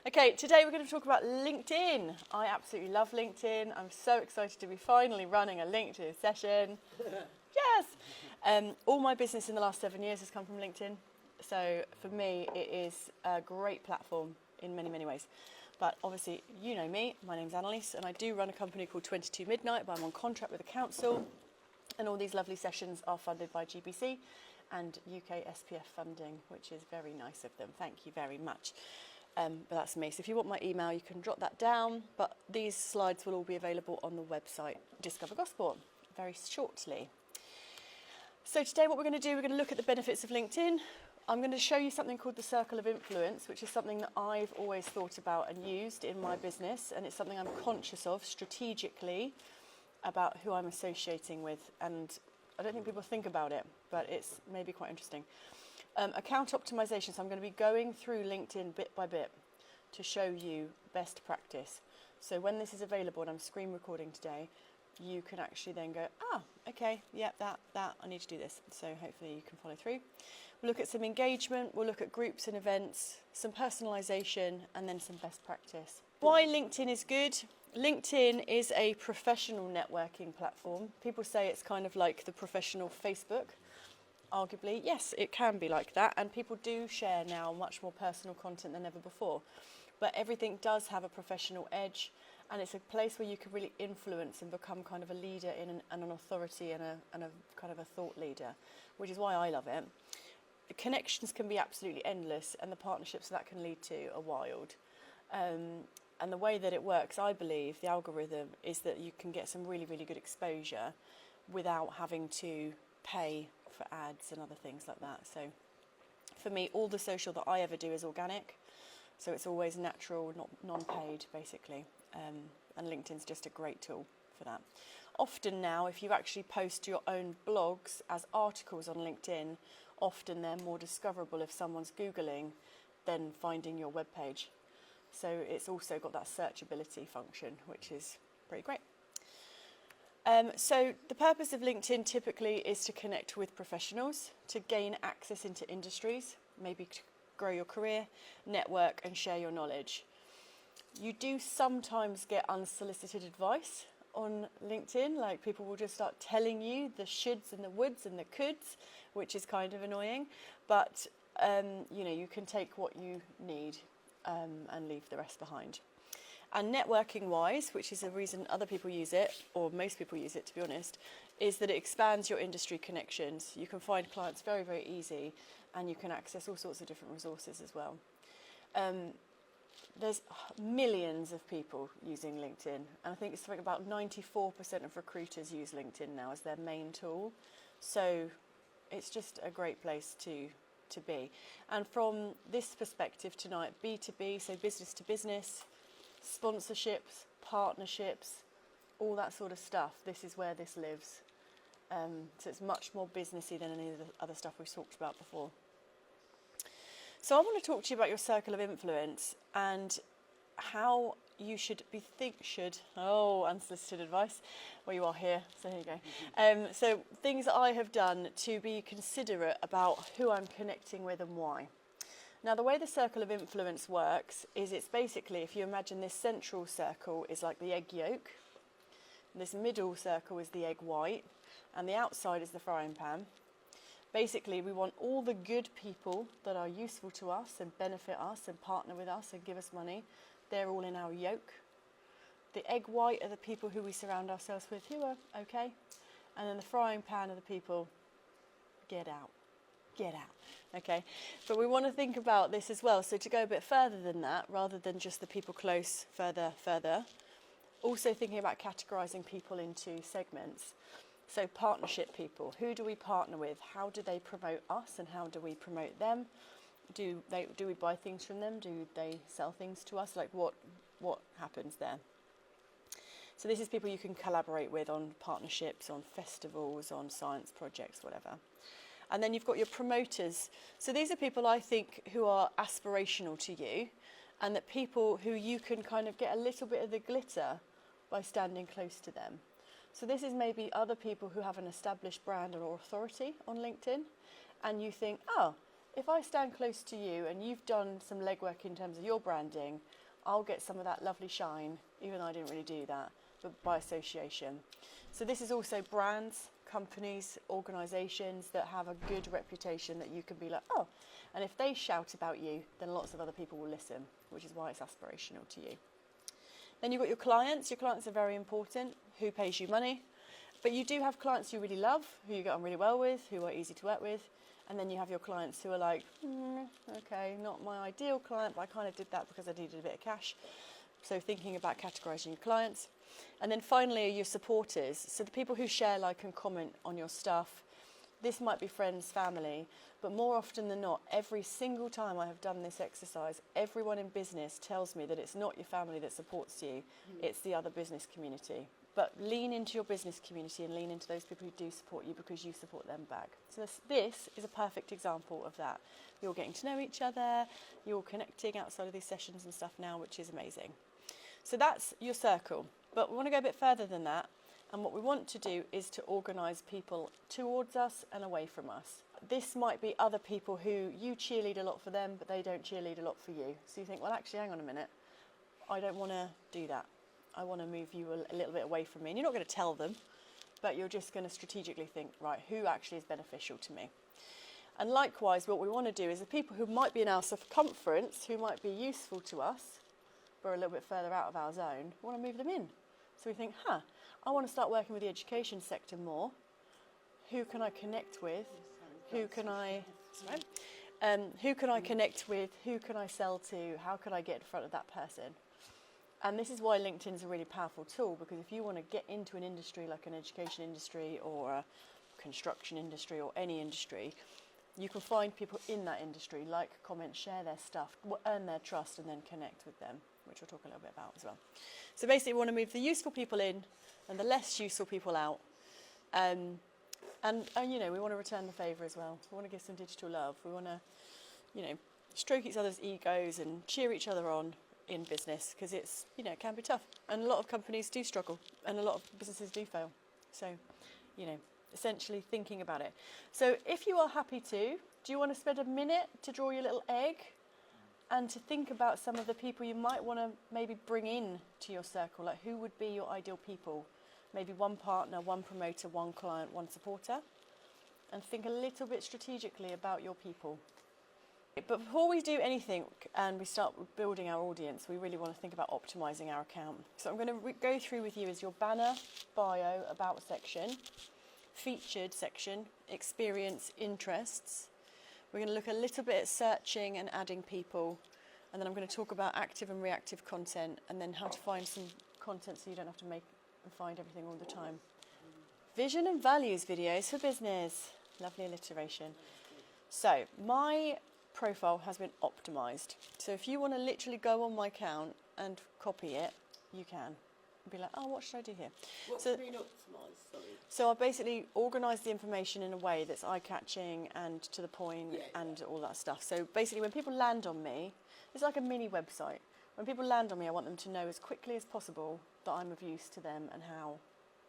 Okay, today we're going to talk about LinkedIn. I absolutely love LinkedIn. I'm so excited to be finally running a LinkedIn session. Yes! All my business in the last 7 years has come from LinkedIn. So for me, it is a great platform in many, many ways. But obviously, you know me, my name's Annalise, and I do run a company called 22 Midnight, but I'm on contract with the council. And all these lovely sessions are funded by GBC and UK SPF funding, which is very nice of them. Thank you very much. But that's me. So if you want my email, you can jot that down. But these slides will all be available on the website, Discover Gosport, very shortly. So today what we're going to do, we're going to look at the benefits of LinkedIn. I'm going to show you something called the circle of influence, which is something that I've always thought about and used in my business. And it's something I'm conscious of strategically about who I'm associating with. And I don't think people think about it, but it's maybe quite interesting. Account optimization. So I'm going to be going through LinkedIn bit by bit to show you best practice. So when this is available, and I'm screen recording today, you can actually then go, okay, yeah, that, I need to do this. So hopefully you can follow through. We'll look at some engagement, we'll look at groups and events, some personalization, and then some best practice. Why LinkedIn is good? LinkedIn is a professional networking platform. People say it's kind of like the professional Facebook. Arguably, yes, it can be like that, and people do share now much more personal content than ever before. But everything does have a professional edge, and it's a place where you can really influence and become kind of a leader and an authority and a kind of a thought leader, which is why I love it. The connections can be absolutely endless, and the partnerships that can lead to are wild. And the way that it works, I believe, the algorithm, is that you can get some really, really good exposure without having to pay for ads and other things like that. So for me, all the social that I ever do is organic. So it's always natural, not non-paid, basically. And LinkedIn's just a great tool for that. Often now, if you actually post your own blogs as articles on LinkedIn, often they're more discoverable if someone's Googling than finding your webpage. So it's also got that searchability function, which is pretty great. So the purpose of LinkedIn typically is to connect with professionals, to gain access into industries, maybe to grow your career, network and share your knowledge. You do sometimes get unsolicited advice on LinkedIn, like people will just start telling you the shoulds and the woulds and the coulds, which is kind of annoying, but you can take what you need and leave the rest behind. And networking wise, which is the reason other people use it, or most people use it to be honest, is that it expands your industry connections. You can find clients very, very easy, and you can access all sorts of different resources as well. There's millions of people using LinkedIn, and I think it's something about 94% of recruiters use LinkedIn now as their main tool. So it's just a great place to be. And from this perspective tonight, B2B, so business to business, sponsorships, partnerships, all that sort of stuff, this is where this lives. So it's much more businessy than any of the other stuff we've talked about before. So I want to talk to you about your circle of influence and how you should be unsolicited advice. Well, you are here, so here you go. So things that I have done to be considerate about who I'm connecting with and why. Now, the way the circle of influence works is it's basically, if you imagine this central circle is like the egg yolk, this middle circle is the egg white, and the outside is the frying pan. Basically, we want all the good people that are useful to us and benefit us and partner with us and give us money. They're all in our yolk. The egg white are the people who we surround ourselves with who are okay. And then the frying pan are the people, get out. Okay, but we want to think about this as well. So to go a bit further than that, rather than just the people close, further, also thinking about categorising people into segments. So partnership people, who do we partner with? How do they promote us and how do we promote them? Do we buy things from them? Do they sell things to us? Like what happens there? So this is people you can collaborate with on partnerships, on festivals, on science projects, whatever. And then you've got your promoters. So these are people I think who are aspirational to you, and that people who you can kind of get a little bit of the glitter by standing close to them. So this is maybe other people who have an established brand or authority on LinkedIn, and you think, if I stand close to you and you've done some legwork in terms of your branding, I'll get some of that lovely shine, even though I didn't really do that, but by association. So this is also brands, companies, organisations that have a good reputation that you can be like, oh, and if they shout about you, then lots of other people will listen, which is why it's aspirational to you. Then you've got your clients. Your clients are very important. Who pays you money? But you do have clients you really love, who you get on really well with, who are easy to work with. And then you have your clients who are like, okay, not my ideal client, but I kind of did that because I needed a bit of cash. So thinking about categorising your clients. And then finally are your supporters. So the people who share, like, and comment on your stuff. This might be friends, family, but more often than not, every single time I have done this exercise, everyone in business tells me that it's not your family that supports you, it's the other business community. But lean into your business community and lean into those people who do support you because you support them back. So this is a perfect example of that. You're getting to know each other, you're connecting outside of these sessions and stuff now, which is amazing. So that's your circle. But we want to go a bit further than that. And what we want to do is to organise people towards us and away from us. This might be other people who you cheerlead a lot for them, but they don't cheerlead a lot for you. So you think, well, actually, hang on a minute. I don't want to do that. I want to move you a little bit away from me. And you're not going to tell them, but you're just going to strategically think, right, who actually is beneficial to me? And likewise, what we want to do is the people who might be in our circumference, who might be useful to us, but are a little bit further out of our zone, we want to move them in. So we think, I want to start working with the education sector more. Who can I connect with? Who can I connect with? Who can I sell to? How can I get in front of that person? And this is why LinkedIn is a really powerful tool, because if you want to get into an industry like an education industry or a construction industry or any industry, you can find people in that industry, like, comment, share their stuff, earn their trust, and then connect with them, which we'll talk a little bit about as well. So basically we want to move the useful people in and the less useful people out. And you know, we want to return the favour as well. We want to give some digital love. We want to, you know, stroke each other's egos and cheer each other on in business, because it's, you know, it can be tough. And a lot of companies do struggle and a lot of businesses do fail. So, you know, essentially thinking about it. So if you are happy to, do you want to spend a minute to draw your little egg and to think about some of the people you might want to maybe bring in to your circle? Like, who would be your ideal people? Maybe one partner, one promoter, one client, one supporter. And think a little bit strategically about your people. But before we do anything and we start building our audience, we really want to think about optimising our account. So I'm going to go through with you is your banner, bio, about section, featured section, experience, interests. We're going to look a little bit at searching and adding people, and then I'm going to talk about active and reactive content, and then how to find some content so you don't have to make and find everything all the time. Vision and values videos for business. Lovely alliteration. So my profile has been optimised. So if you want to literally go on my account and copy it, you can. Be like, oh, what should I do here? What's been optimised? Sorry. So I basically organised the information in a way that's eye-catching and to the point and all that stuff. So basically when people land on me, it's like a mini website. When people land on me, I want them to know as quickly as possible that I'm of use to them and how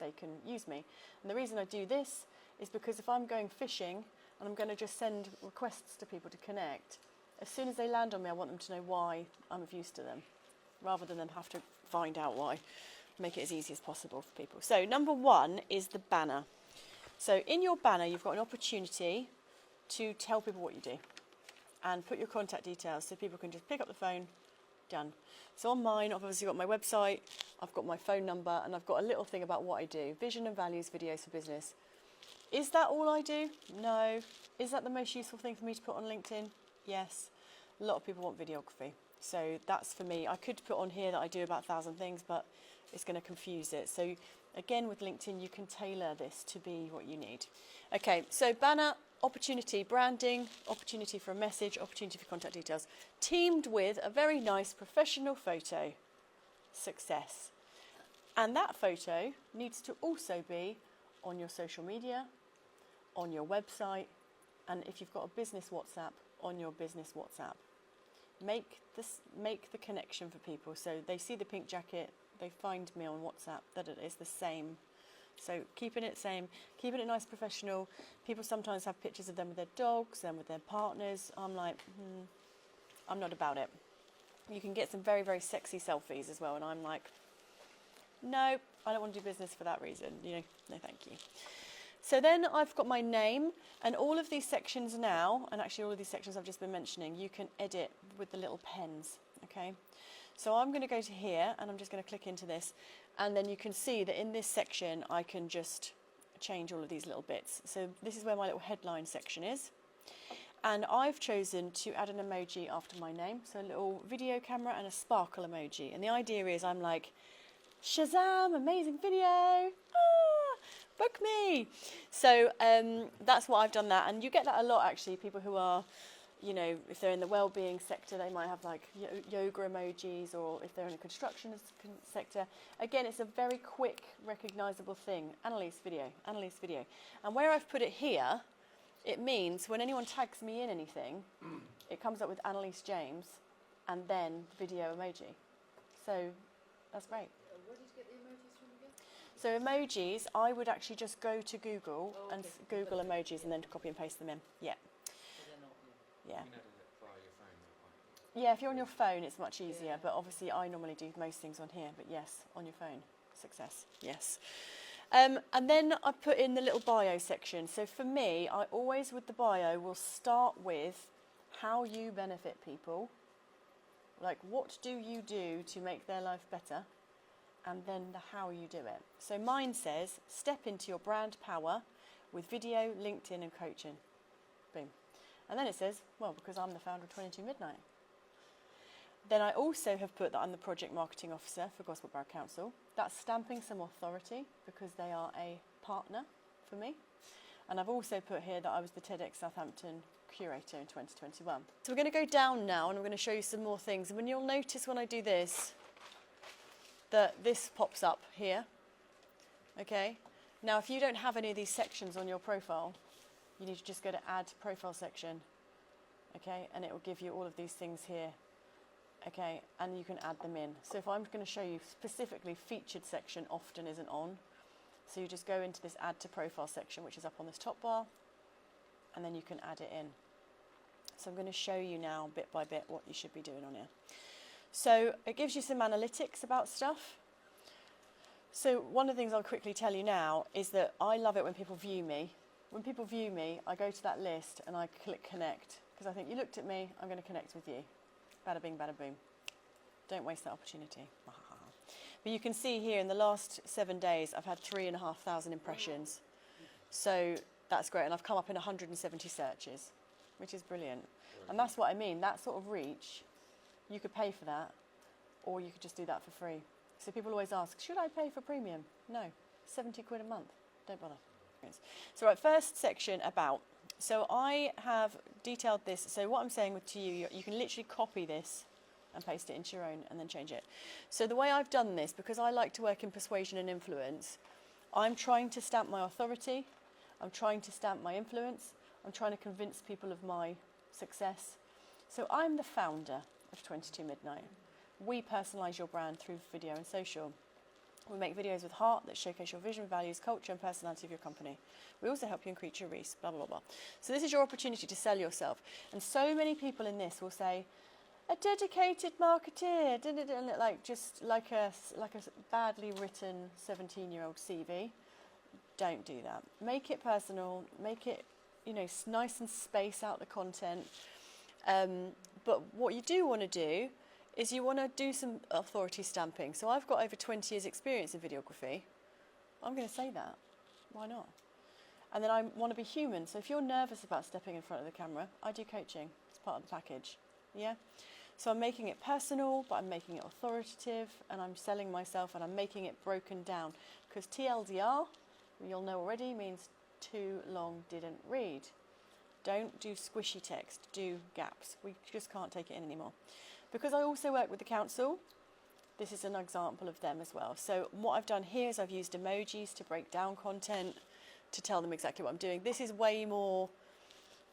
they can use me. And the reason I do this is because if I'm going fishing and I'm going to just send requests to people to connect, as soon as they land on me, I want them to know why I'm of use to them, rather than them have to find out why. Make it as easy as possible for people. So number one is the banner. So in your banner, you've got an opportunity to tell people what you do and put your contact details so people can just pick up the phone, done. So on mine, I've obviously got my website, I've got my phone number, and I've got a little thing about what I do. Vision and values videos for business. Is that all I do? No. Is that the most useful thing for me to put on LinkedIn? Yes. A lot of people want videography. So that's for me. I could put on here that I do about 1,000 things, but it's going to confuse it. So again, with LinkedIn, you can tailor this to be what you need. Okay, so banner, opportunity, branding, opportunity for a message, opportunity for contact details, teamed with a very nice professional photo. Success. And that photo needs to also be on your social media, on your website, and if you've got a business WhatsApp, on your business WhatsApp. Make the connection for people, so they see the pink jacket, they find me on WhatsApp, that it is the same So keeping it same, keeping it nice, professional. People sometimes have pictures of them with their dogs, them with their partners. I'm like, I'm not about it. You can get some very, very sexy selfies as well, and I'm like, no, I don't want to do business for that reason. You know, no, thank you. So then I've got my name, and all of these sections now, and actually all of these sections I've just been mentioning, you can edit with the little pens. Okay. So I'm going to go to here, and I'm just going to click into this, and then you can see that in this section I can just change all of these little bits. So this is where my little headline section is, and I've chosen to add an emoji after my name, so a little video camera and a sparkle emoji. And the idea is I'm like, Shazam, amazing video, book me. So that's what I've done that, and you get that a lot actually. People who are, you know, if they're in the well-being sector, they might have like yoga emojis, or if they're in a construction sector. Again, it's a very quick, recognisable thing. Annalise video, Annalise video. And where I've put it here, it means when anyone tags me in anything, it comes up with Annalise James and then the video emoji. So that's great. Where did you get the emojis from again? So emojis, I would actually just go to Google and Google emojis and then copy and paste them in. Yeah. Yeah. You can edit it via your phone, though, can't you? Yeah, if you're on your phone, it's much easier. But obviously, I normally do most things on here. But yes, on your phone, success. Yes. And then I put in the little bio section. So for me, I always, with the bio, will start with how you benefit people. Like, what do you do to make their life better? And then the how you do it. So mine says, step into your brand power with video, LinkedIn, and coaching. Boom. And then it says, well, because I'm the founder of 22 Midnight. Then I also have put that I'm the project marketing officer for Gosport Borough Council. That's stamping some authority because they are a partner for me. And I've also put here that I was the TEDx Southampton curator in 2021. So we're going to go down now, and I'm going to show you some more things. And when you'll notice when I do this, that this pops up here. Okay. Now, if you don't have any of these sections on your profile, you need to just go to add profile section, okay, and it will give you all of these things here, okay, and you can add them in. So if I'm going to show you specifically, featured section often isn't on, so you just go into this add to profile section, which is up on this top bar, and then you can add it in. So I'm going to show you now bit by bit what you should be doing on here. So it gives you some analytics about stuff. So one of the things I'll quickly tell you now is that I love it when people view me. When people view me, I go to that list and I click connect, because I think you looked at me, I'm going to connect with you. Bada bing, bada boom. Don't waste that opportunity. But you can see here in the last 7 days, I've had 3,500 impressions. So that's great. And I've come up in 170 searches, which is brilliant. And that's what I mean. That sort of reach, you could pay for that, or you could just do that for free. So people always ask, should I pay for premium? No, 70 quid a month. Don't bother. So right, first section, about. So I have detailed this. So what I'm saying to you, you can literally copy this and paste it into your own and then change it. So the way I've done this, because I like to work in persuasion and influence, I'm trying to stamp my authority, I'm trying to stamp my influence, I'm trying to convince people of my success. So I'm the founder of 22 Midnight. We personalise your brand through video and social. We make videos with heart that showcase your vision, values, culture and personality of your company. We also help you increase your reach, blah, blah, blah. So this is your opportunity to sell yourself. And so many people in this will say, a dedicated marketeer, like a badly written 17-year-old CV. Don't do that. Make it personal, make it, nice and space out the content. But what you do want to do is you want to do some authority stamping. So I've got over 20 years experience in videography. I'm going to say that. Why not? And then I want to be human. So if you're nervous about stepping in front of the camera, I do coaching. It's part of the package. Yeah? So I'm making it personal, but I'm making it authoritative, and I'm selling myself, and I'm making it broken down. Because TLDR, you'll know already, means too long didn't read. Don't do squishy text. Do gaps. We just can't take it in anymore. Because I also work with the council, this is an example of them as well. So what I've done here is I've used emojis to break down content, to tell them exactly what I'm doing. This is way more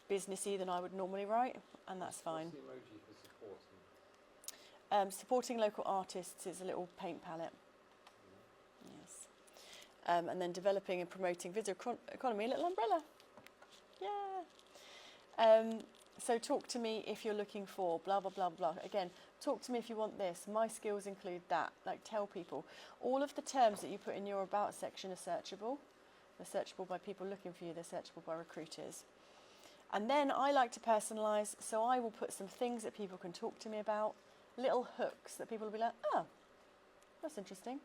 businessy than I would normally write, and that's fine. What's the emoji for supporting? Supporting local artists is a little paint palette. Yes. And then developing and promoting video economy, a little umbrella. Yeah. So talk to me if you're looking for blah, blah, blah, blah. Again, talk to me if you want this. My skills include that. Like, tell people. All of the terms that you put in your about section are searchable. They're searchable by people looking for you. They're searchable by recruiters. And then I like to personalise, so I will put some things that people can talk to me about, little hooks that people will be like, oh, that's interesting.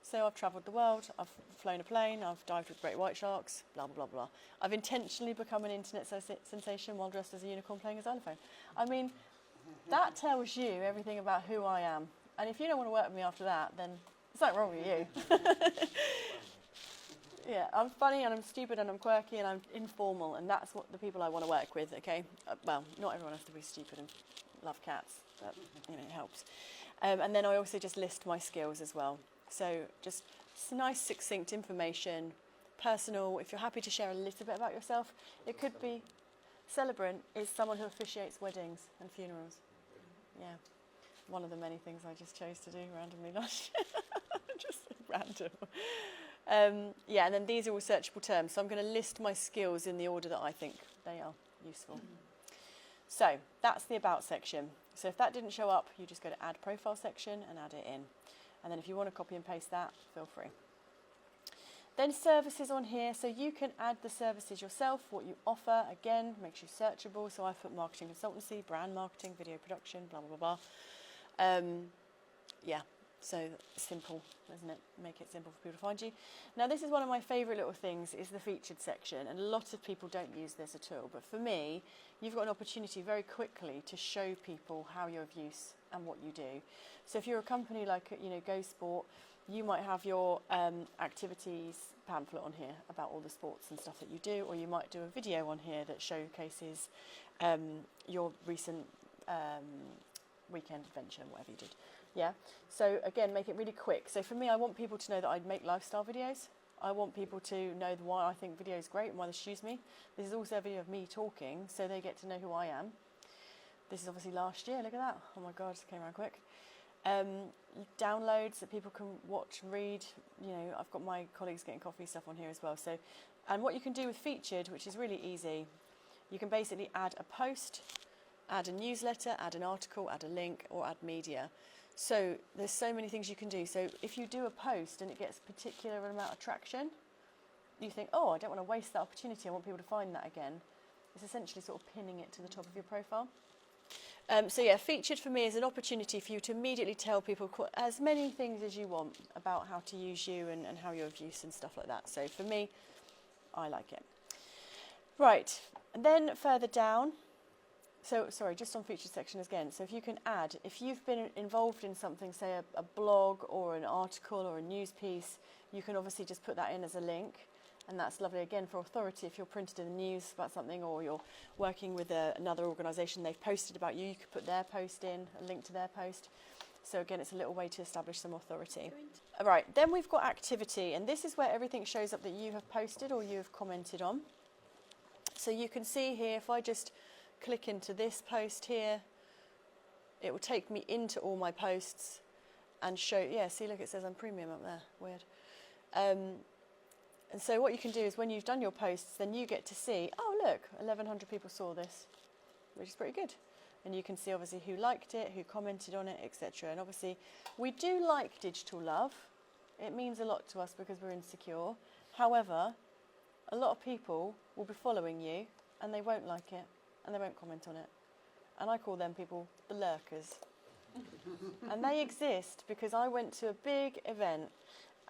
So I've travelled the world, I've flown a plane, I've dived with great white sharks, blah, blah, blah, blah. I've intentionally become an internet sensation while dressed as a unicorn playing a xylophone. I mean, that tells you everything about who I am. And if you don't want to work with me after that, then there's something wrong with you. Yeah, I'm funny and I'm stupid and I'm quirky and I'm informal, and that's what the people I want to work with, okay? Well, not everyone has to be stupid and love cats, but, you know, it helps. And then I also just list my skills as well. So just nice, succinct information, personal. If you're happy to share a little bit about yourself, it could be celebrant is someone who officiates weddings and funerals. Yeah, one of the many things I just chose to do randomly last year. Just random. Yeah, and then these are all searchable terms. So I'm going to list my skills in the order that I think they are useful. So that's the about section. So if that didn't show up, you just go to add profile section and add it in. And then if you want to copy and paste that, feel free. Then services on here. So you can add the services yourself, what you offer. Again, makes you searchable. So I've put marketing consultancy, brand marketing, video production, blah, blah, blah, blah. Yeah, so simple, isn't it? Make it simple for people to find you. Now, this is one of my favourite little things, is the featured section. And a lot of people don't use this at all. But for me, you've got an opportunity very quickly to show people how you're of use and what you do. So if you're a company like, you know, Gosport, you might have your activities pamphlet on here about all the sports and stuff that you do, or you might do a video on here that showcases your recent weekend adventure, whatever you did. Yeah. So again, make it really quick. So for me, I want people to know that I make lifestyle videos. I want people to know why I think video is great and why they choose me. This is also a video of me talking, so they get to know who I am. This is obviously last year. Look at that. Oh my God, it came around quick. Downloads that people can watch, read. You know, I've got my colleagues getting coffee stuff on here as well. So, and what you can do with featured, which is really easy, you can basically add a post, add a newsletter, add an article, add a link, or add media. So there's so many things you can do. So if you do a post and it gets a particular amount of traction, you think, oh, I don't want to waste that opportunity. I want people to find that again. It's essentially sort of pinning it to the top of your profile. So yeah, featured for me is an opportunity for you to immediately tell people as many things as you want about how to use you and how you're of use and stuff like that. So for me, I like it. Right, and then further down, so sorry, just on featured section again. So if you can add, if you've been involved in something, say a blog or an article or a news piece, you can obviously just put that in as a link. And that's lovely, again, for authority. If you're printed in the news about something, or you're working with another organisation, they've posted about you, you could put their post in, a link to their post. So again, it's a little way to establish some authority. All right, then we've got activity, and this is where everything shows up that you have posted or you have commented on. So you can see here, if I just click into this post here, it will take me into all my posts and show, yeah, see, look, it says I'm premium up there, weird. And so what you can do is when you've done your posts, then you get to see, oh, look, 1,100 people saw this, which is pretty good. And you can see, obviously, who liked it, who commented on it, etc. And obviously, we do like digital love. It means a lot to us because we're insecure. However, a lot of people will be following you and they won't like it and they won't comment on it. And I call them people the lurkers. And they exist because I went to a big event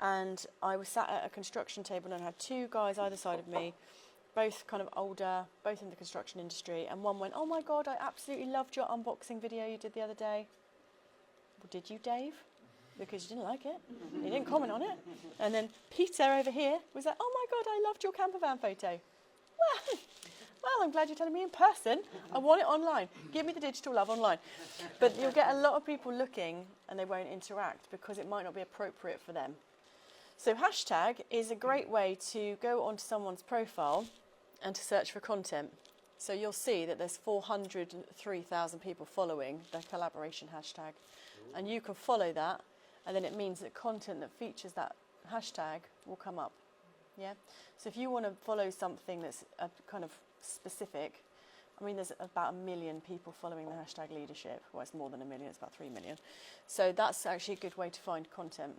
and I was sat at a construction table and I had two guys either side of me, both kind of older, both in the construction industry, and one went, oh my God, I absolutely loved your unboxing video you did the other day. Well, did you, Dave? Because you didn't like it. You didn't comment on it. And then Peter over here was like, oh my God, I loved your camper van photo. Well, I'm glad you're telling me in person. I want it online. Give me the digital love online. But you'll get a lot of people looking and they won't interact because it might not be appropriate for them. So hashtag is a great way to go onto someone's profile and to search for content. So you'll see that there's 403,000 people following the collaboration hashtag. And you can follow that, and then it means that content that features that hashtag will come up. Yeah. So if you want to follow something that's a kind of specific, I mean, there's about 1 million people following the hashtag leadership. Well, it's more than 1 million, it's about 3 million. So that's actually a good way to find content.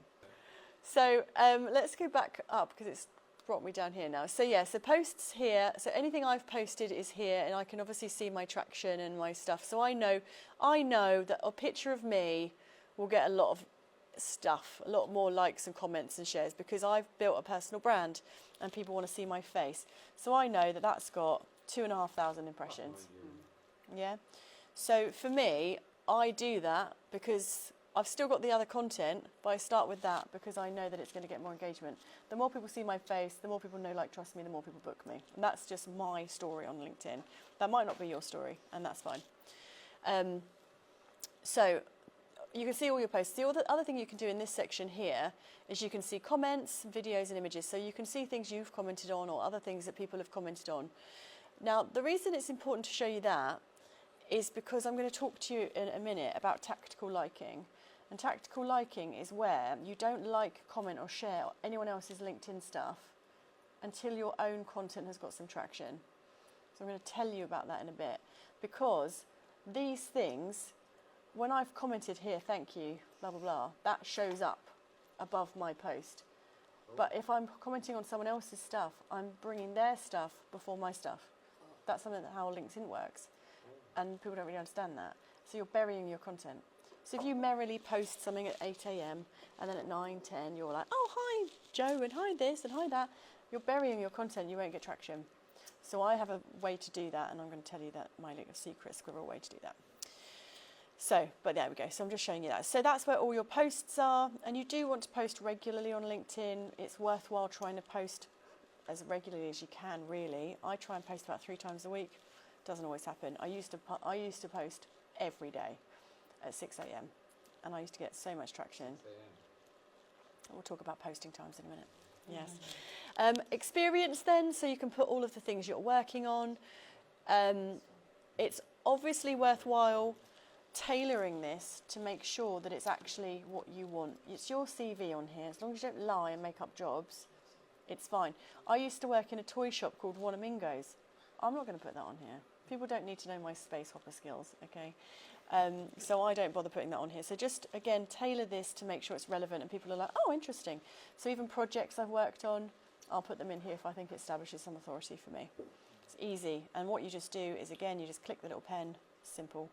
So let's go back up because it's brought me down here now. So yeah, so posts here. So anything I've posted is here, and I can obviously see my traction and my stuff. So I know that a picture of me will get a lot of stuff, a lot more likes and comments and shares because I've built a personal brand and people want to see my face. So I know that that's got 2,500 impressions. Yeah. So for me, I do that because I've still got the other content, but I start with that because I know that it's going to get more engagement. The more people see my face, the more people know, like, trust me, the more people book me. And that's just my story on LinkedIn. That might not be your story, and that's fine. So you can see all your posts. The other thing you can do in this section here is you can see comments, videos and images. So you can see things you've commented on or other things that people have commented on. Now, the reason it's important to show you that is because I'm going to talk to you in a minute about tactical liking. And tactical liking is where you don't like, comment or share anyone else's LinkedIn stuff until your own content has got some traction. So I'm going to tell you about that in a bit. Because these things, when I've commented here, thank you, blah, blah, blah, that shows up above my post. But if I'm commenting on someone else's stuff, I'm bringing their stuff before my stuff. That's something that how LinkedIn works. And people don't really understand that. So you're burying your content. So if you merrily post something at 8 a.m. and then at 9:10 you're like, oh, hi, Joe, and hi this and hi that, you're burying your content, you won't get traction. So I have a way to do that, and I'm going to tell you that my little secret squirrel way to do that. So, but there we go. So I'm just showing you that. So that's where all your posts are, and you do want to post regularly on LinkedIn. It's worthwhile trying to post as regularly as you can, really. I try and post about 3 times a week. Doesn't always happen. I used to post every day at 6 a.m. and I used to get so much traction. We'll talk about posting times in a minute. Yes. Experience then, so you can put all of the things you're working on. It's obviously worthwhile tailoring this to make sure that it's actually what you want. It's your CV on here. As long as you don't lie and make up jobs, it's fine. I used to work in a toy shop called Wanamingo's. I'm not going to put that on here. People don't need to know my space hopper skills, okay? So I don't bother putting that on here. So just, again, tailor this to make sure it's relevant and people are like, oh, interesting. So even projects I've worked on, I'll put them in here if I think it establishes some authority for me. It's easy. And what you just do is, again, you just click the little pen, simple.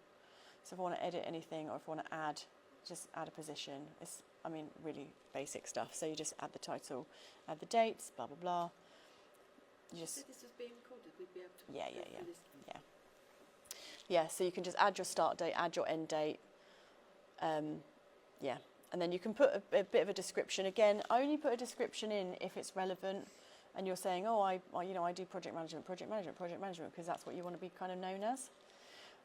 So if I want to edit anything or if I want to add, just add a position. It's, I mean, really basic stuff. So you just add the title, add the dates, blah, blah, blah. You just, So this was being recorded, we'd be able to yeah. listen. Yeah, so you can just add your start date, add your end date. Yeah, and then you can put a bit of a description. Again, only put a description in if it's relevant and you're saying, oh, I do project management, because that's what you want to be kind of known as.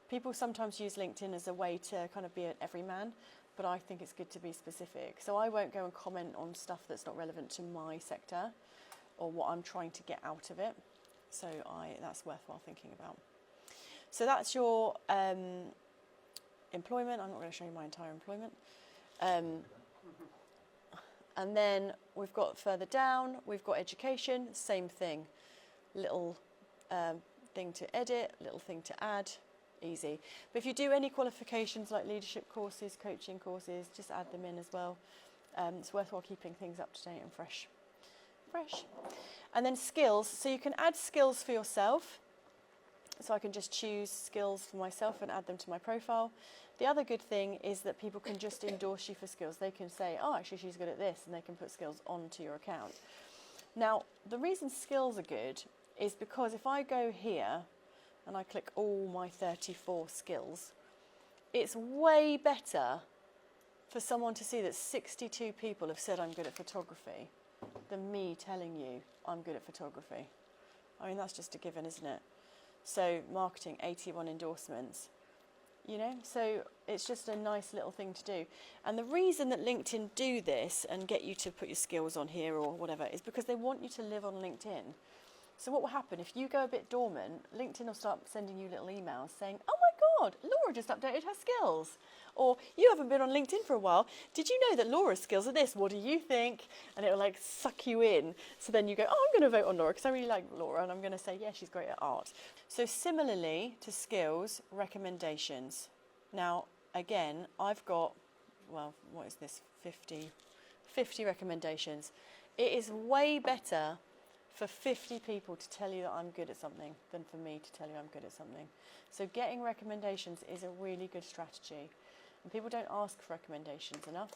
People sometimes use LinkedIn as a way to kind of be an everyman, but I think it's good to be specific. So I won't go and comment on stuff that's not relevant to my sector or what I'm trying to get out of it. So that's worthwhile thinking about. So that's your employment. I'm not going to show you my entire employment. And then we've got further down, we've got education, same thing. Little thing to edit, little thing to add, easy. But if you do any qualifications like leadership courses, coaching courses, just add them in as well. It's worthwhile keeping things up to date and fresh. And then skills, so you can add skills for yourself. So I can just choose skills for myself and add them to my profile. The other good thing is that people can just endorse you for skills. They can say, oh, actually, she's good at this, and they can put skills onto your account. Now, the reason skills are good is because if I go here and I click all my 34 skills, it's way better for someone to see that 62 people have said I'm good at photography than me telling you I'm good at photography. I mean, that's just a given, isn't it? So marketing, 81 endorsements, so it's just a nice little thing to do. And the reason that LinkedIn do this and get you to put your skills on here or whatever is because they want you to live on LinkedIn. So what will happen if you go a bit dormant, LinkedIn will start sending you little emails saying, oh my God, Laura just updated her skills. Or, you haven't been on LinkedIn for a while. Did you know that Laura's skills are this? What do you think? And it'll like suck you in. So then you go, oh, I'm going to vote on Laura because I really like Laura. And I'm going to say, yeah, she's great at art. So similarly to skills, recommendations. Now, again, I've got, well, what is this? 50 recommendations. It is way better for 50 people to tell you that I'm good at something than for me to tell you I'm good at something. So getting recommendations is a really good strategy. And people don't ask for recommendations enough,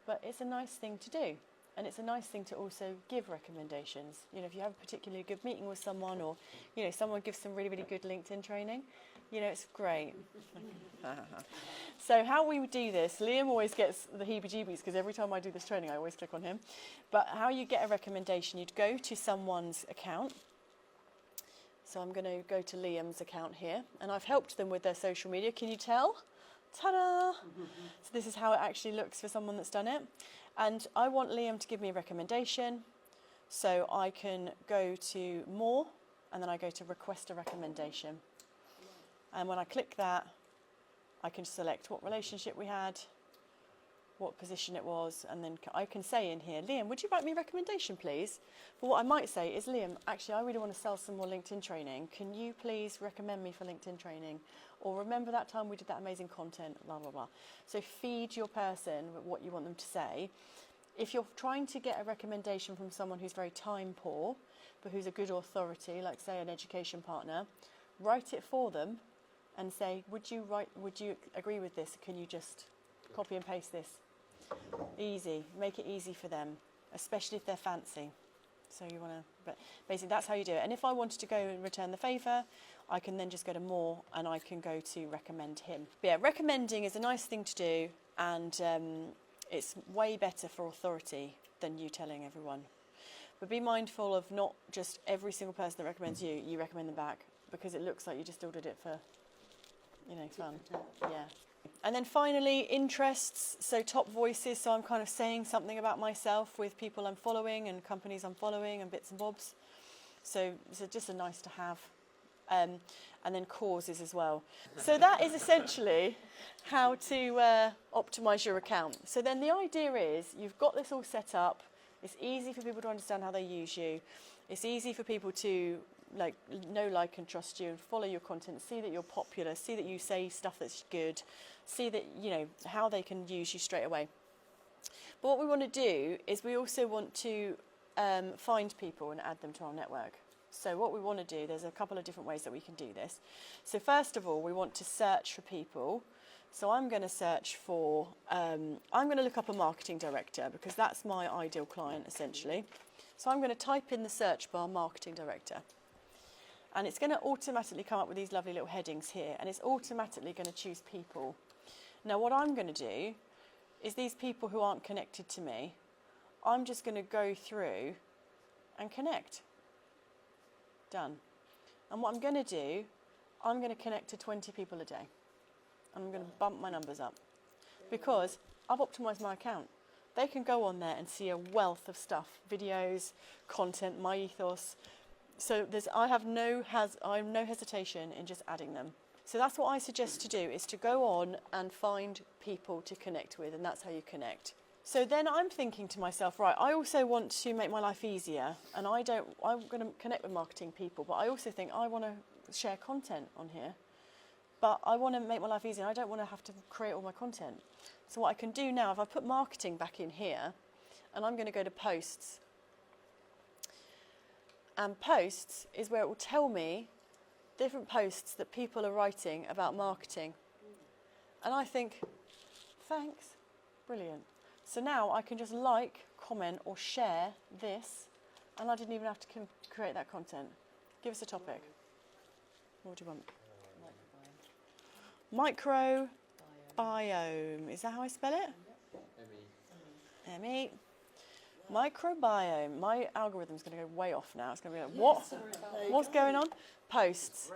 but it's a nice thing to do. And it's a nice thing to also give recommendations. You know, if you have a particularly good meeting with someone, or, you know, someone gives some really, really good LinkedIn training, you know, it's great. So how we would do this, Liam always gets the heebie-jeebies because every time I do this training I always click on him. But how you get a recommendation, you'd go to someone's account. So I'm going to go to Liam's account here, and I've helped them with their social media. Can you tell? Ta-da! So this is how it actually looks for someone that's done it. And I want Liam to give me a recommendation. So I can go to more, and then I go to request a recommendation. And when I click that, I can select what relationship we had, what position it was, and then I can say in here, Liam, would you write me a recommendation, please? But what I might say is, Liam, actually, I really want to sell some more LinkedIn training. Can you please recommend me for LinkedIn training? Or remember that time we did that amazing content, blah, blah, blah. So feed your person with what you want them to say. If you're trying to get a recommendation from someone who's very time poor, but who's a good authority, like say an education partner, write it for them and say, would you agree with this? Can you just copy and paste this? Easy, make it easy for them, especially if they're fancy. So you want to, but basically that's how you do it. And if I wanted to go and return the favour, I can then just go to more and I can go to recommend him. But yeah, recommending is a nice thing to do, and it's way better for authority than you telling everyone. But be mindful of not just every single person that recommends you, you recommend them back, because it looks like you just ordered it for, you know, fun. Yeah. And then finally, interests, so top voices. So I'm kind of saying something about myself with people I'm following and companies I'm following and bits and bobs. So it's just a nice to have. And then causes as well. So that is essentially how to optimise your account. So then the idea is you've got this all set up. It's easy for people to understand how they use you. It's easy for people to know, like and trust you and follow your content, see that you're popular, see that you say stuff that's good, see that, you know, how they can use you straight away. But what we want to do is we also want to find people and add them to our network. So what we want to do, there's a couple of different ways that we can do this. So first of all, we want to search for people. So I'm going to search for, I'm going to look up a marketing director because that's my ideal client essentially. So I'm going to type in the search bar marketing director. And it's going to automatically come up with these lovely little headings here, and it's automatically going to choose people. Now what I'm going to do is these people who aren't connected to me, I'm just going to go through and connect. Done. And what I'm going to do, I'm going to connect to 20 people a day. And I'm going to bump my numbers up because I've optimised my account. They can go on there and see a wealth of stuff, videos, content, my ethos. So I have no hesitation in just adding them. So that's what I suggest to do, is to go on and find people to connect with, and that's how you connect. So then I'm thinking to myself, right, I also want to make my life easier, and I'm going to connect with marketing people, but I also think I want to share content on here. But I want to make my life easier, and I don't want to have to create all my content. So what I can do now, if I put marketing back in here, and I'm going to go to posts, and posts is where it will tell me different posts that people are writing about marketing. And I think, thanks, brilliant. So now I can just like, comment or share this, and I didn't even have to create that content. Give us a topic. What do you want? Microbiome. Is that how I spell it? M-E. Microbiome. My algorithm's going to go way off now. It's going to be like, what? What's going on? Posts.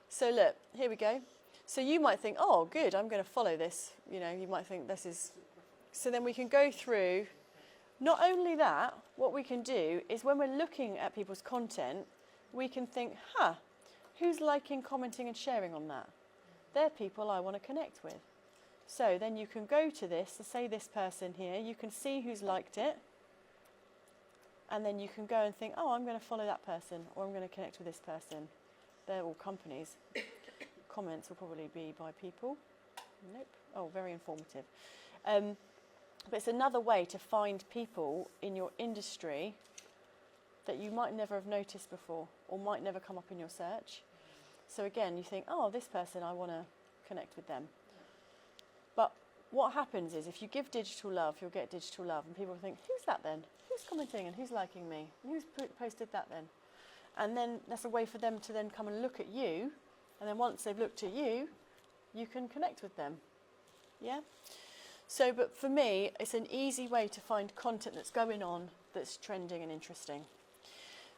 So look, here we go. So you might think, oh, good, I'm going to follow this. You know, you might think this is... So then we can go through. Not only that, what we can do is when we're looking at people's content, we can think, who's liking, commenting and sharing on that? They're people I want to connect with. So then you can go to this, so say this person here, you can see who's liked it, and then you can go and think, oh, I'm going to follow that person, or I'm going to connect with this person. They're all companies. Comments will probably be by people. Nope. Oh, very informative. But it's another way to find people in your industry that you might never have noticed before, or might never come up in your search. So again, you think, oh, this person, I want to connect with them. But what happens is, if you give digital love, you'll get digital love, and people think, who's that then? Who's commenting and who's liking me? And who's posted that then? And then that's a way for them to then come and look at you, and then once they've looked at you, you can connect with them. Yeah? So, but for me, it's an easy way to find content that's going on, that's trending and interesting.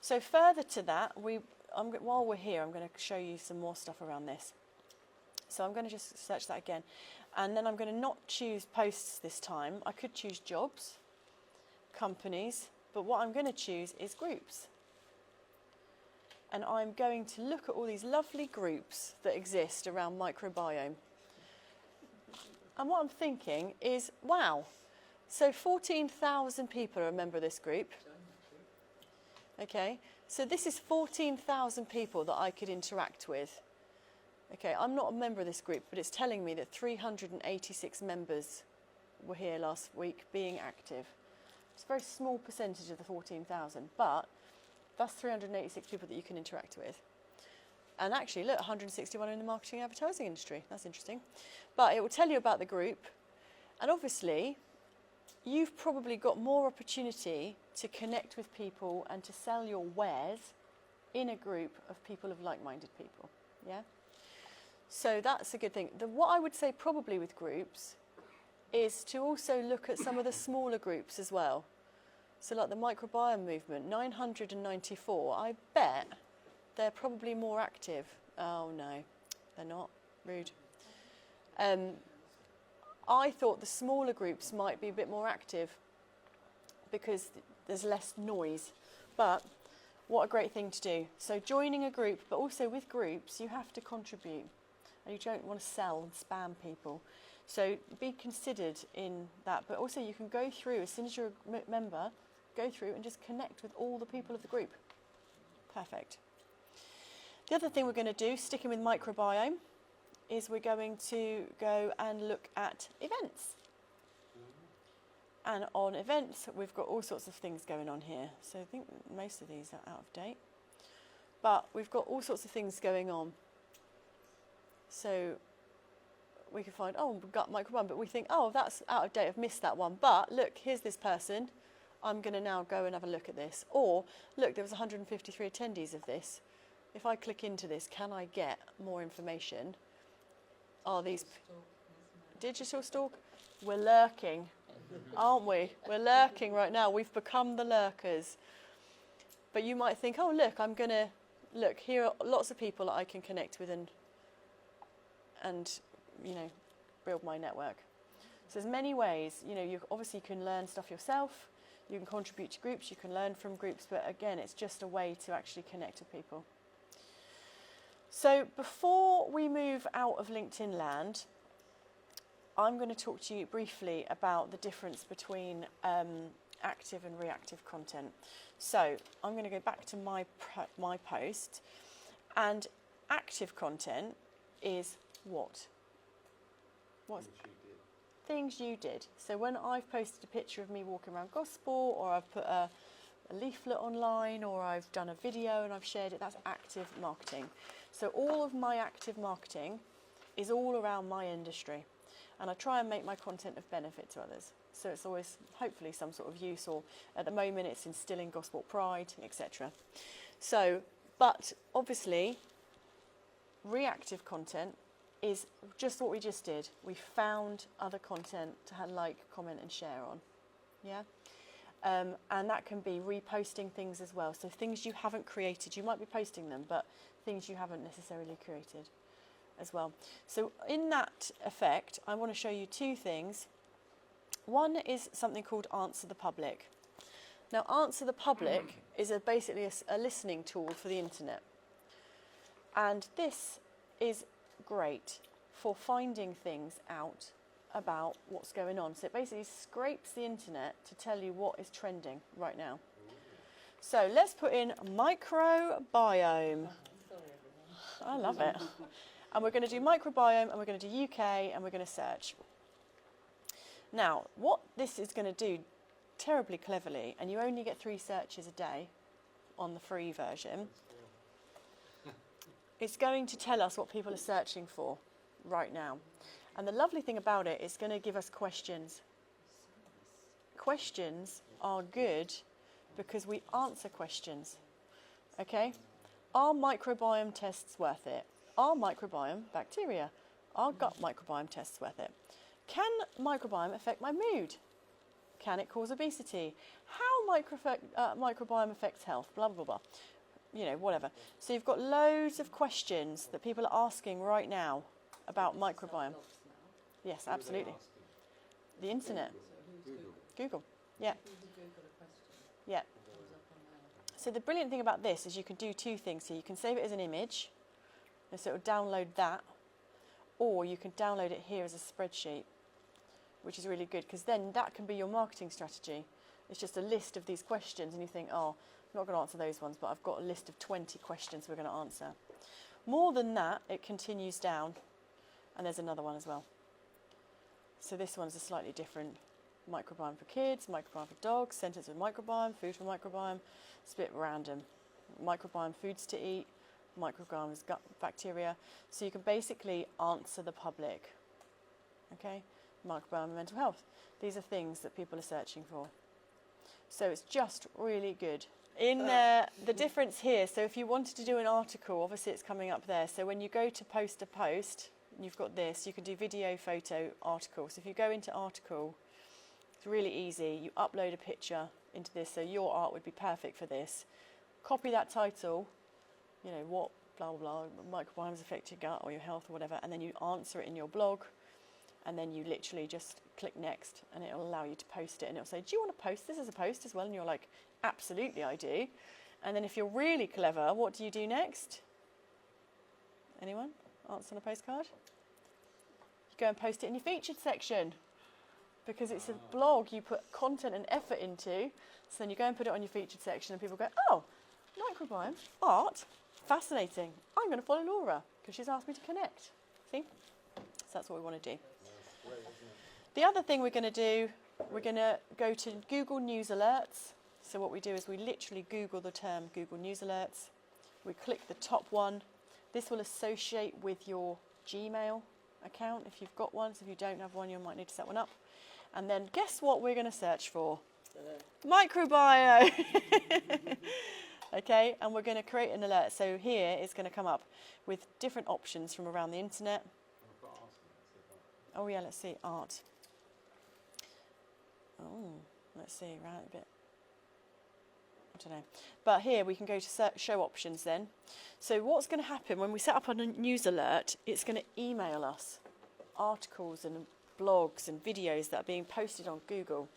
So further to that, while we're here, I'm going to show you some more stuff around this. So I'm going to just search that again. And then I'm going to not choose posts this time. I could choose jobs, companies, but what I'm going to choose is groups. And I'm going to look at all these lovely groups that exist around microbiome. And what I'm thinking is, wow, so 14,000 people are a member of this group. Okay, so this is 14,000 people that I could interact with. Okay, I'm not a member of this group, but it's telling me that 386 members were here last week being active. It's a very small percentage of the 14,000, but that's 386 people that you can interact with. And actually, look, 161 are in the marketing and advertising industry. That's interesting. But it will tell you about the group. And obviously, you've probably got more opportunity to connect with people and to sell your wares in a group of people, of like-minded people. Yeah? So that's a good thing. What I would say probably with groups is to also look at some of the smaller groups as well. So like the microbiome movement, 994, I bet they're probably more active. Oh no, they're not. Rude. I thought the smaller groups might be a bit more active because there's less noise. But what a great thing to do. So joining a group, but also with groups, you have to contribute. And you don't want to sell and spam people. So be considered in that. But also you can go through, as soon as you're a member, go through and just connect with all the people of the group. Perfect. The other thing we're going to do, sticking with microbiome, is we're going to go and look at events. And on events, we've got all sorts of things going on here. So I think most of these are out of date. But we've got all sorts of things going on. So we can find, oh, we've got microbiome, but we think, oh, that's out of date, I've missed that one. But look, here's this person. I'm going to now go and have a look at this. Or, look, there was 153 attendees of this. If I click into this, can I get more information? Are these digital stalk? We're lurking, aren't we? We're lurking right now. We've become the lurkers. But you might think, oh, look, I'm going to, look, here are lots of people that I can connect with and you know, build my network. So there's many ways. You know, you obviously can learn stuff yourself. You can contribute to groups. You can learn from groups. But again, it's just a way to actually connect with people. So before we move out of LinkedIn land, I'm going to talk to you briefly about the difference between active and reactive content. So I'm going to go back to my post, and active content is what? What's things you did. So when I've posted a picture of me walking around Gosport, or I've put a leaflet online, or I've done a video and I've shared it, that's active marketing. So all of my active marketing is all around my industry, and I try and make my content of benefit to others. So it's always hopefully some sort of use, or at the moment it's instilling Gosport pride, etc. So, but obviously reactive content is just what we just did. We found other content to like, comment and share on. Yeah. And that can be reposting things as well. So things you haven't created, you might be posting them, but things you haven't necessarily created as well. So in that effect, I want to show you two things. One is something called Answer the Public. Now, Answer the Public is basically a listening tool for the internet. And this is great for finding things out about what's going on. So it basically scrapes the internet to tell you what is trending right now. So let's put in microbiome. I love it. And we're going to do microbiome, and we're going to do UK, and we're going to search. Now, what this is going to do terribly cleverly, and you only get 3 searches a day on the free version, it's going to tell us what people are searching for right now. And the lovely thing about it, it's going to give us questions. Questions are good because we answer questions. Okay? Are microbiome tests worth it? Are microbiome bacteria? Are gut microbiome tests worth it? Can microbiome affect my mood? Can it cause obesity? How microbiome affects health? Blah, blah, blah. You know, whatever. So you've got loads of questions that people are asking right now about microbiome. Yes, absolutely. The internet. Google. Yeah. Yeah. So the brilliant thing about this is you can do 2 things. So you can save it as an image, and so it will download that, or you can download it here as a spreadsheet, which is really good because then that can be your marketing strategy. It's just a list of these questions, and you think, oh, I'm not going to answer those ones, but I've got a list of 20 questions we're going to answer. More than that, it continues down, and there's another one as well. So this one's a slightly different. Microbiome for kids, microbiome for dogs, sentence with microbiome, food for microbiome. It's a bit random. Microbiome foods to eat, microbiome is gut bacteria. So you can basically answer the public. Okay? Microbiome and mental health. These are things that people are searching for. So it's just really good. In the difference here, so if you wanted to do an article, obviously it's coming up there. So when you go to post a post, you've got this, you can do video, photo, article. So if you go into article, it's really easy. You upload a picture into this, so your art would be perfect for this. Copy that title, you know, what, blah, blah, blah, microbiomes affect your gut or your health or whatever, and then you answer it in your blog, and then you literally just click next, and it'll allow you to post it, and it'll say, do you want to post this as a post as well? And you're like, absolutely I do. And then if you're really clever, what do you do next? Anyone? Answer on a postcard? You go and post it in your featured section. Because it's a blog you put content and effort into, so then you go and put it on your featured section and people go, oh, microbiome, art, fascinating. I'm going to follow Laura because she's asked me to connect. See? So that's what we want to do. The other thing we're going to do, we're going to go to Google News Alerts. So what we do is we literally Google the term Google News Alerts. We click the top one. This will associate with your Gmail account if you've got one. So if you don't have one, you might need to set one up. And then guess what we're going to search for? Microbiome. Okay, and we're going to create an alert. So here it's going to come up with different options from around the internet. Oh yeah, let's see, art. Oh, let's see, right a bit. I don't know. But here we can go to show options then. So what's going to happen when we set up a news alert, it's going to email us articles and blogs and videos that are being posted on Google.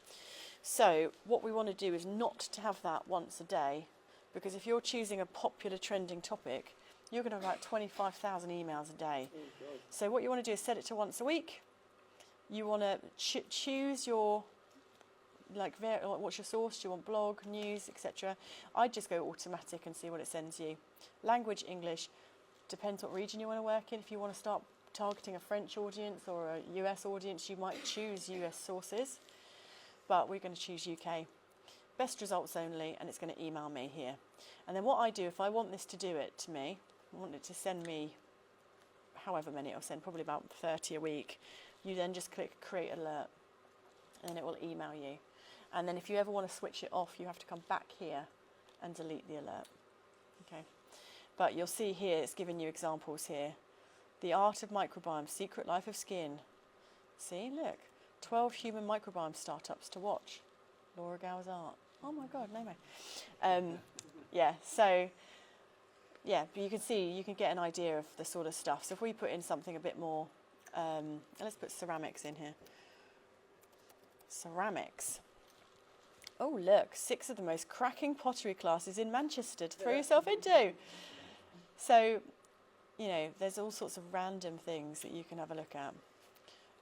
So what we want to do is not to have that once a day, because if you're choosing a popular trending topic, you're going to have about 25,000 emails a day. So what you want to do is set it to once a week. You want to choose your, what's your source? Do you want blog, news, etc.? I'd just go automatic and see what it sends you. Language, English, depends what region you want to work in. If you want to start targeting a French audience or a US audience, you might choose US sources, but we're going to choose UK. Best results only, and it's going to email me here. And then what I do, if I want this to do it to me, I want it to send me however many it'll send, probably about 30 a week, you then just click create alert, and then it will email you. And then if you ever want to switch it off, you have to come back here and delete the alert. Okay. But you'll see here, it's giving you examples here. The Art of Microbiome, Secret Life of Skin. See, look, 12 human microbiome startups to watch. Laura Gower's art. Oh my God, no way. Yeah, so, yeah, but you can see, you can get an idea of the sort of stuff. So if we put in something a bit more, let's put ceramics in here. Ceramics. Oh, look, 6 of the most cracking pottery classes in Manchester to throw yourself into. So, you know, there's all sorts of random things that you can have a look at.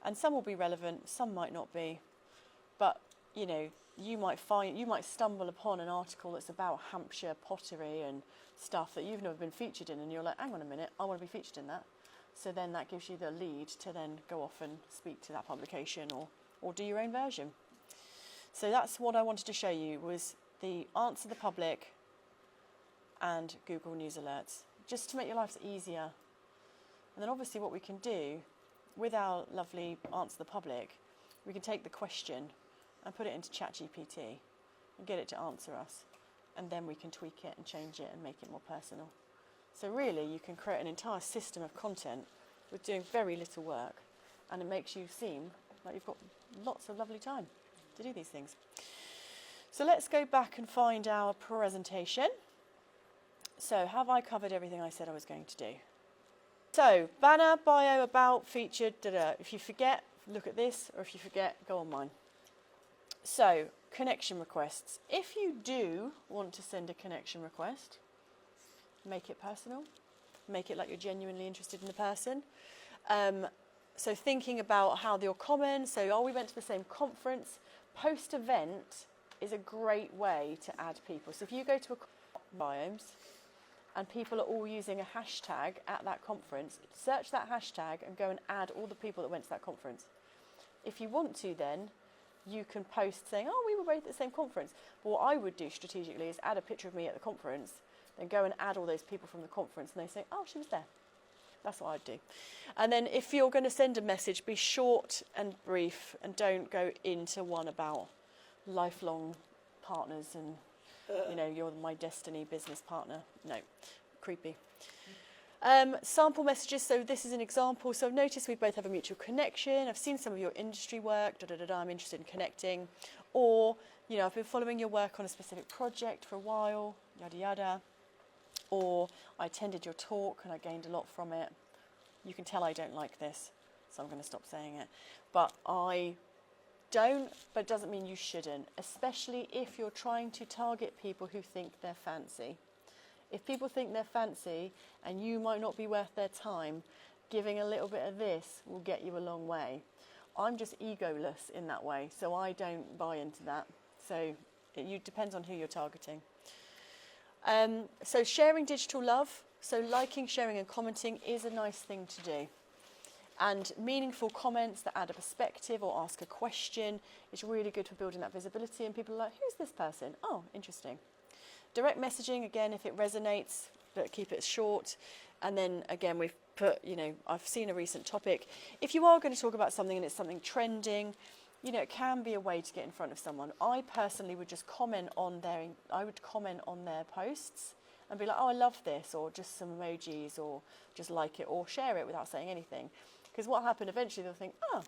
And some will be relevant, some might not be. But, you know, you might stumble upon an article that's about Hampshire pottery and stuff that you've never been featured in, and you're like, hang on a minute, I want to be featured in that. So then that gives you the lead to then go off and speak to that publication or do your own version. So that's what I wanted to show you, was the Answer the Public and Google News Alerts, just to make your lives easier. And then obviously what we can do with our lovely Answer the Public, we can take the question and put it into ChatGPT and get it to answer us. And then we can tweak it and change it and make it more personal. So really, you can create an entire system of content with doing very little work, and it makes you seem like you've got lots of lovely time to do these things. So let's go back and find our presentation. So have I covered everything I said I was going to do? So banner, bio, about, featured, da-da. If you forget, look at this, or if you forget, go on mine. So connection requests. If you do want to send a connection request, make it personal. Make it like you're genuinely interested in the person. So thinking about how you're common. So, we went to the same conference. Post-event is a great way to add people. So if you go to a biomes and people are all using a hashtag at that conference, search that hashtag and go and add all the people that went to that conference. If you want to, then you can post saying, oh, we were both at the same conference. But what I would do strategically is add a picture of me at the conference, then go and add all those people from the conference, and they say, oh, she was there. That's what I'd do. And then if you're going to send a message, be short and brief, and don't go into one about lifelong partners and, you know, you're my destiny business partner. No, creepy. Sample messages. So this is an example. So I've noticed we both have a mutual connection. I've seen some of your industry work. I'm interested in connecting. Or, you know, I've been following your work on a specific project for a while, yada, yada. Or I attended your talk and I gained a lot from it. You can tell I don't like this, so I'm going to stop saying it. But I don't, but it doesn't mean you shouldn't, especially if you're trying to target people who think they're fancy. If people think they're fancy and you might not be worth their time, giving a little bit of this will get you a long way. I'm just egoless in that way, so I don't buy into that. So it depends on who you're targeting. So sharing digital love, so liking, sharing and commenting is a nice thing to do. And meaningful comments that add a perspective or ask a question is really good for building that visibility, and people are like, who's this person? Oh, interesting. Direct messaging, again, if it resonates, but keep it short. And then again, we've put, you know, I've seen a recent topic. If you are going to talk about something and it's something trending, you know, it can be a way to get in front of someone. I personally would just comment on their posts and be like, oh, I love this, or just some emojis, or just like it, or share it without saying anything. Because what will happen eventually, they'll think, oh,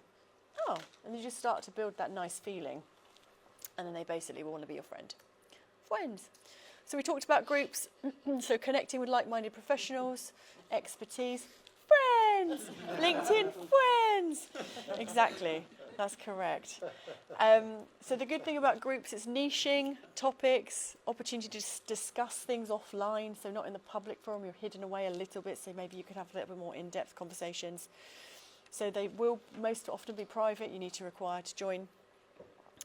and you just start to build that nice feeling. And then they basically will want to be your friend. Friends. So we talked about groups, so connecting with like-minded professionals, expertise, friends, LinkedIn friends. Exactly, that's correct. So the good thing about groups is niching, topics, opportunity to discuss things offline, so not in the public forum, you're hidden away a little bit, so maybe you could have a little bit more in-depth conversations. So they will most often be private, you need to require to join.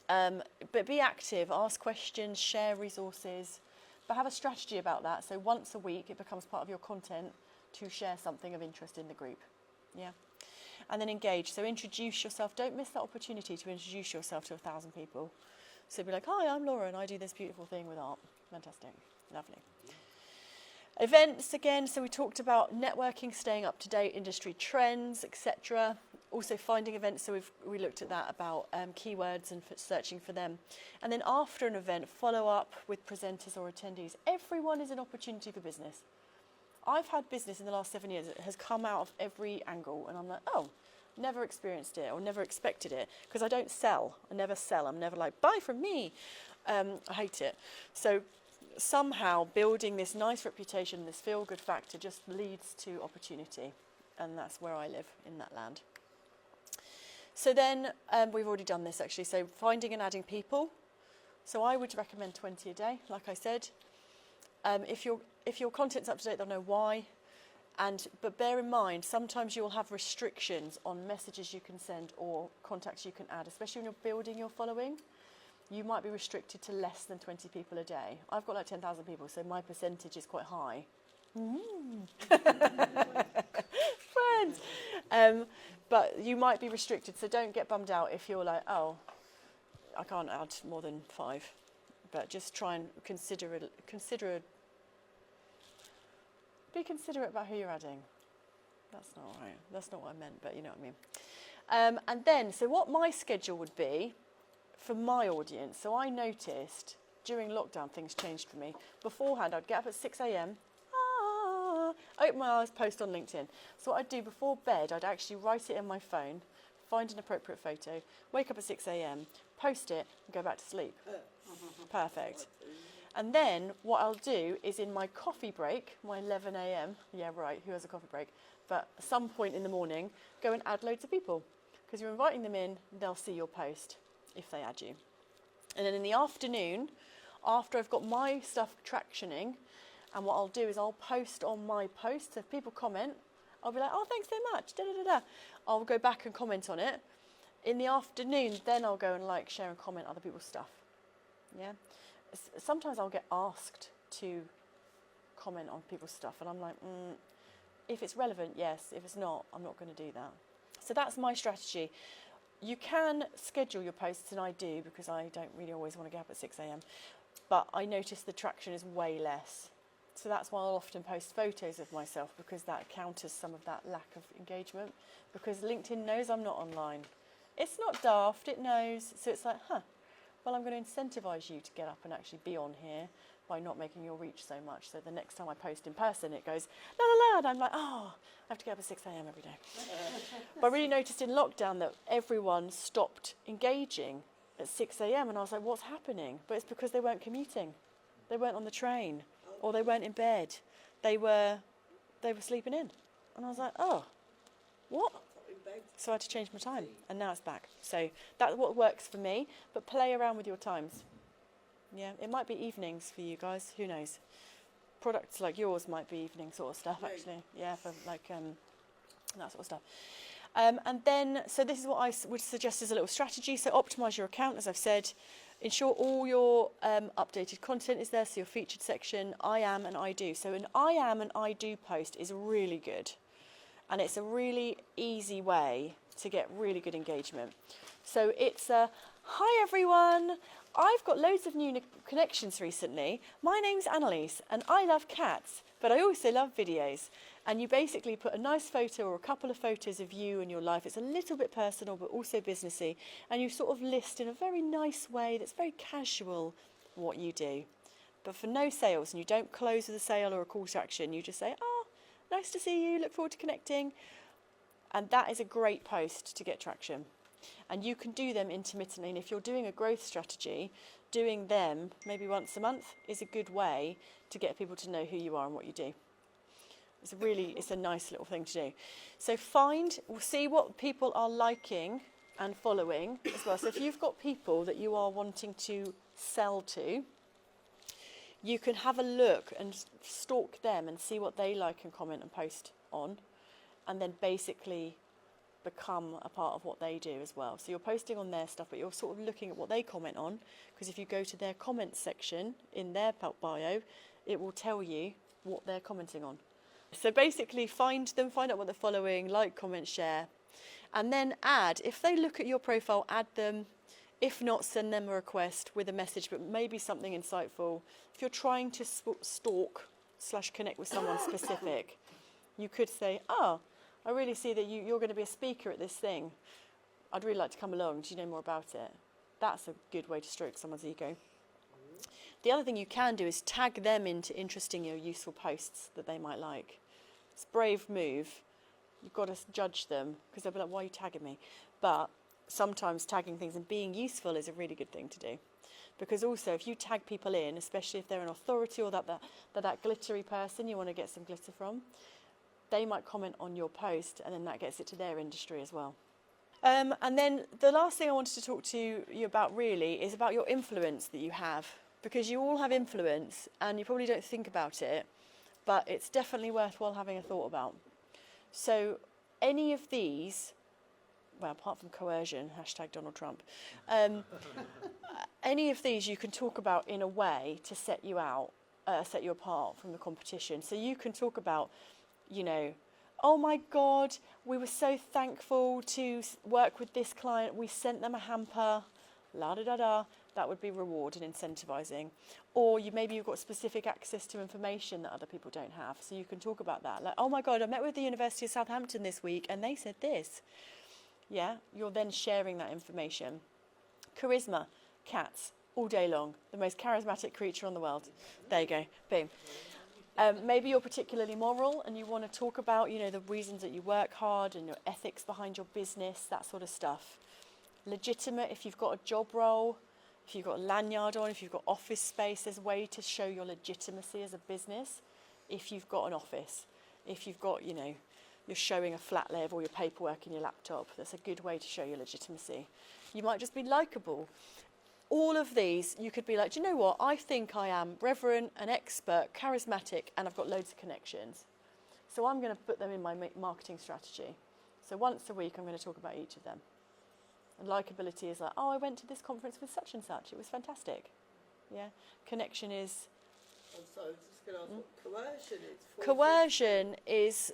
But be active, ask questions, share resources, but have a strategy about that. So once a week it becomes part of your content to share something of interest in the group. Yeah. And then engage. So introduce yourself. Don't miss that opportunity to introduce yourself to 1,000 people. So be like, hi, I'm Laura and I do this beautiful thing with art. Fantastic. Lovely. Events again. So we talked about networking, staying up to date, industry trends, etc. Also finding events, so we looked at that about keywords and searching for them. And then after an event, follow up with presenters or attendees. Everyone is an opportunity for business. I've had business in the last 7 years that has come out of every angle, and I'm like, oh, never experienced it or never expected it, because I don't sell. I never sell. I'm never like, buy from me. I hate it. So somehow building this nice reputation, this feel-good factor just leads to opportunity, and that's where I live, in that land. So then we've already done this actually. So finding and adding people. So I would recommend 20 a day, like I said. If your content's up to date, they'll know why. But bear in mind, sometimes you'll have restrictions on messages you can send or contacts you can add, especially when you're building your following. You might be restricted to less than 20 people a day. I've got like 10,000 people, so my percentage is quite high. Friends! But you might be restricted, so don't get bummed out if you're like, oh, I can't add more than 5. But just try and be considerate about who you're adding. That's not right. That's not what I meant, but you know what I mean. And then, so what my schedule would be for my audience. So I noticed during lockdown things changed for me. Beforehand, I'd get up at 6 a.m. Open my eyes, post on LinkedIn. So what I'd do before bed, I'd actually write it in my phone, find an appropriate photo, wake up at 6 a.m, post it, and go back to sleep. Perfect. And then what I'll do is in my coffee break, my 11 a.m, yeah, right, who has a coffee break? But at some point in the morning, go and add loads of people. Because you're inviting them in, they'll see your post if they add you. And then in the afternoon, after I've got my stuff tractioning, and what I'll do is I'll post on my post. So if people comment, I'll be like, oh, thanks so much, da-da-da-da. I'll go back and comment on it. In the afternoon, then I'll go and like, share and comment other people's stuff. Yeah. Sometimes I'll get asked to comment on people's stuff, and I'm like, if it's relevant, yes. If it's not, I'm not going to do that. So that's my strategy. You can schedule your posts, and I do, because I don't really always want to get up at 6 a.m. But I notice the traction is way less. So that's why I'll often post photos of myself, because that counters some of that lack of engagement. Because LinkedIn knows I'm not online. It's not daft, it knows. So it's like, well, I'm going to incentivise you to get up and actually be on here by not making your reach so much. So the next time I post in person, it goes, la la la, and I'm like, oh, I have to get up at 6 a.m. every day. But I really noticed in lockdown that everyone stopped engaging at 6 a.m. and I was like, what's happening? But it's because they weren't commuting. They weren't on the train, or they weren't in bed. They were sleeping in. And I was like, oh, what? So I had to change my time, and now it's back. So that's what works for me, but play around with your times. Yeah, it might be evenings for you guys, who knows? Products like yours might be evening sort of stuff, actually. Yeah, for like that sort of stuff. And then, so this is what I would suggest as a little strategy. So optimise your account, as I've said. Ensure all your updated content is there, so your featured section, I am and I do. So an I am and I do post is really good. And it's a really easy way to get really good engagement. So it's a, hi everyone, I've got loads of new connections recently. My name's Annalise and I love cats, but I also love videos. And you basically put a nice photo or a couple of photos of you and your life. It's a little bit personal, but also businessy. And you sort of list in a very nice way that's very casual what you do. But for no sales, and you don't close with a sale or a call to action, you just say, oh, nice to see you, look forward to connecting. And that is a great post to get traction. And you can do them intermittently. And if you're doing a growth strategy, doing them maybe once a month is a good way to get people to know who you are and what you do. It's a nice little thing to do. So we'll see what people are liking and following as well. So if you've got people that you are wanting to sell to, you can have a look and stalk them and see what they like and comment and post on, and then basically become a part of what they do as well. So you're posting on their stuff, but you're sort of looking at what they comment on, because if you go to their comments section in their bio, it will tell you what they're commenting on. So basically find them, find out what they're following, like, comment, share, and then add. If they look at your profile, add them. If not, send them a request with a message, but maybe something insightful. If you're trying to stalk/connect with someone specific, you could say, oh, I really see that you're going to be a speaker at this thing. I'd really like to come along. Do you know more about it? That's a good way to stroke someone's ego. The other thing you can do is tag them into interesting or useful posts that they might like. It's a brave move. You've got to judge them, because they'll be like, why are you tagging me? But sometimes tagging things and being useful is a really good thing to do. Because also, if you tag people in, especially if they're an authority or that glittery person you want to get some glitter from, they might comment on your post, and then that gets it to their industry as well. And then the last thing I wanted to talk to you about really is about your influence that you have. Because you all have influence, and you probably don't think about it, but it's definitely worthwhile having a thought about. So any of these, well, apart from coercion, hashtag Donald Trump, any of these you can talk about in a way to set you out, set you apart from the competition. So you can talk about, you know, oh my God, we were so thankful to work with this client. We sent them a hamper, la da da da. That would be reward and incentivising. Or maybe you've got specific access to information that other people don't have. So you can talk about that. Like, oh my God, I met with the University of Southampton this week and they said this. Yeah, you're then sharing that information. Charisma, cats, all day long. The most charismatic creature on the world. There you go, boom. Maybe you're particularly moral and you want to talk about, you know, the reasons that you work hard and your ethics behind your business, that sort of stuff. Legitimate, if you've got a job role, if you've got a lanyard on, if you've got office space, there's a way to show your legitimacy as a business. If you've got an office, if you've got, you know, you're showing a flat lay of all your paperwork in your laptop, that's a good way to show your legitimacy. You might just be likeable. All of these, you could be like, do you know what? I think I am reverent, an expert, charismatic, and I've got loads of connections. So I'm going to put them in my marketing strategy. So once a week, I'm going to talk about each of them. And likability is like, oh, I went to this conference with such and such. It was fantastic. Yeah. Connection is... And so I was just going to ask what coercion is. Coercion is...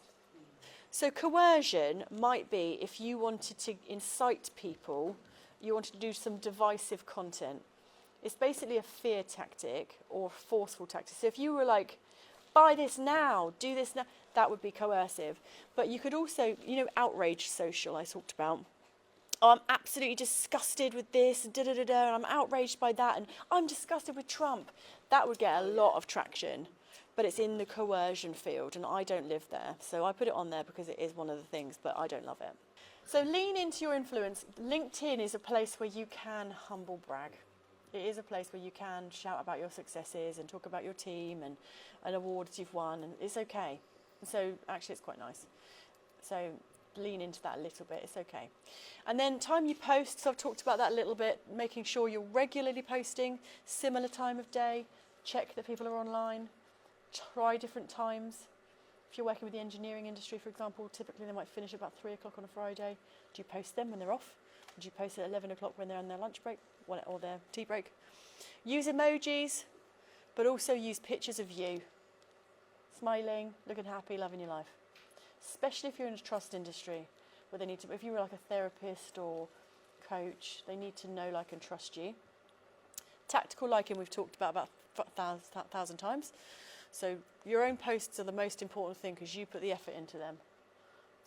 So coercion might be if you wanted to incite people, you wanted to do some divisive content. It's basically a fear tactic or forceful tactic. So if you were like, buy this now, do this now, that would be coercive. But you could also, you know, outrage social I talked about. Oh, I'm absolutely disgusted with this, and and I'm outraged by that, and I'm disgusted with Trump. That would get a lot of traction, but it's in the coercion field, and I don't live there. So I put it on there because it is one of the things, but I don't love it. So lean into your influence. LinkedIn is a place where you can humble brag. It is a place where you can shout about your successes and talk about your team and awards you've won, and it's okay. So actually it's quite nice. So lean into that a little bit, it's okay. And then time you post, so I've talked about that a little bit, making sure you're regularly posting, similar time of day, check that people are online, try different times. If you're working with the engineering industry, for example, typically they might finish about 3 o'clock on a Friday. Do you post them when they're off? Or do you post at 11 o'clock when they're on their lunch break or their tea break? Use emojis, but also use pictures of you. Smiling, looking happy, loving your life. Especially if you're in a trust industry, where they need to, if you were like a therapist or coach, they need to know, like, and trust you. Tactical liking we've talked about 1,000 times. So your own posts are the most important thing because you put the effort into them.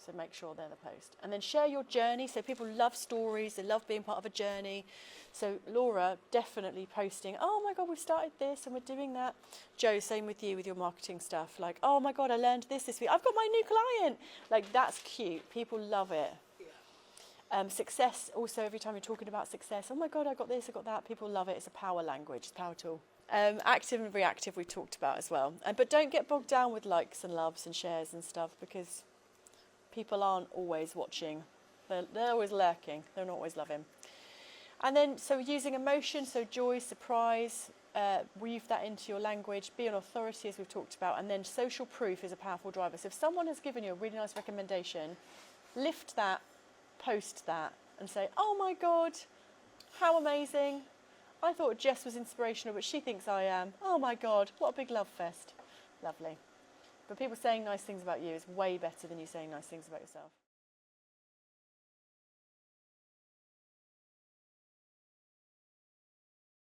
So make sure they're the post. And then share your journey. So people love stories. They love being part of a journey. So Laura, definitely posting, oh my God, we've started this and we're doing that. Joe, same with you with your marketing stuff. Like, oh my God, I learned this week. I've got my new client. Like, that's cute. People love it. Yeah. Success, also every time you're talking about success, oh my God, I got this, I got that. People love it. It's a power language, it's a power tool. Active and reactive we talked about as well. But don't get bogged down with likes and loves and shares and stuff because people aren't always watching. They're always lurking. They're not always loving. And then, so using emotion, so joy, surprise, weave that into your language, be an authority as we've talked about, and then social proof is a powerful driver. So if someone has given you a really nice recommendation, lift that, post that, and say, oh my God, how amazing. I thought Jess was inspirational, but she thinks I am. Oh my God, what a big love fest. Lovely. But people saying nice things about you is way better than you saying nice things about yourself.